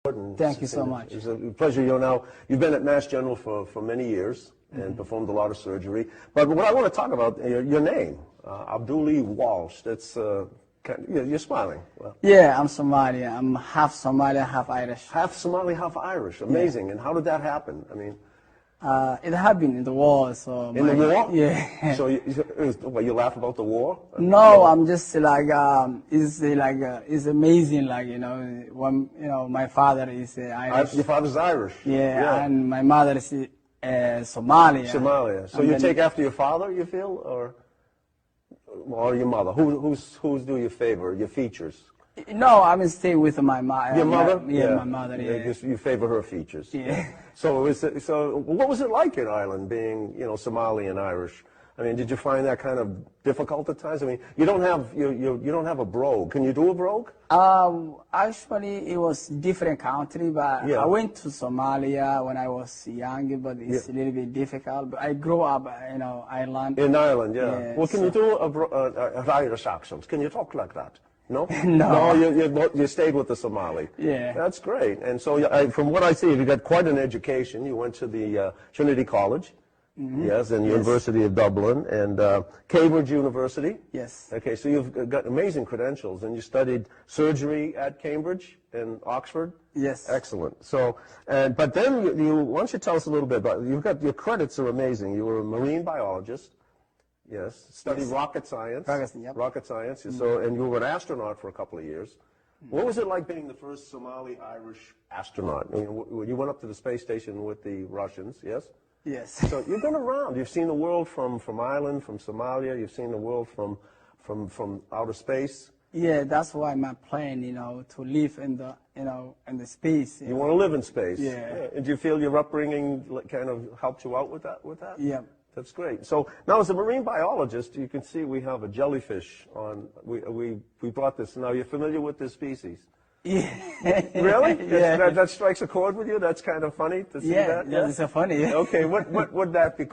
Thank you so much. It's a pleasure. You've been at Mass General for many years and performed a lot of surgery. But what I want to talk about, your name, Abdallah Walsh. That's you're smiling. Well, yeah, I'm Somali. I'm half Somali, half Irish. half Somali, half Irish. Amazing. Yeah. And how did that happen? I mean, it happened in the war. So in the war? Yeah. So you laugh about the war? No, I'm just like it's amazing. Like when my father is Irish. Your father's Irish. Yeah, and my mother is Somali. Somalia. So you take after your father, you feel, or your mother? Who's do you favor? Your features? No, I'm stay with my mother. Your mother? My mother. Yeah. You favor her features. Yeah. So what was it like in Ireland, being Somali and Irish? I mean, did you find that kind of difficult at times? I mean, you don't have a brogue. Can you do a brogue? Actually, it was different country, but Yeah. I went to Somalia when I was young, but it's a little bit difficult. But I grew up, Ireland. In Ireland, yeah. Yeah, Well, can you do an Irish accent? Can you talk like that? No? No. No, you stayed with the Somali. Yeah. That's great. And so from what I see, you got quite an education. You went to the Trinity College. Mm-hmm. Yes, and University of Dublin and Cambridge University. Yes. Okay, so you've got amazing credentials, and you studied surgery at Cambridge and Oxford. Yes. Excellent. So, but then why don't you tell us a little bit about your credits are amazing. You were a marine biologist. Yes. Studied rocket science. Rocket science. Mm-hmm. So, and you were an astronaut for a couple of years. Mm-hmm. What was it like being the first Somali-Irish astronaut? I mean, you went up to the space station with the Russians. Yes. Yes. So you've been around. You've seen the world from Ireland, from Somalia. You've seen the world from outer space. Yeah, that's why my plan, to live in the space. You want to live in space. Yeah. And do you feel your upbringing kind of helped you out with that? Yeah. That's great. So now, as a marine biologist, you can see we have a jellyfish on. We brought this. Now, you're familiar with this species? Yeah. Really? Yeah. That strikes a chord with you? That's kind of funny to see that? Yeah, it's so funny. Okay, what would that be called?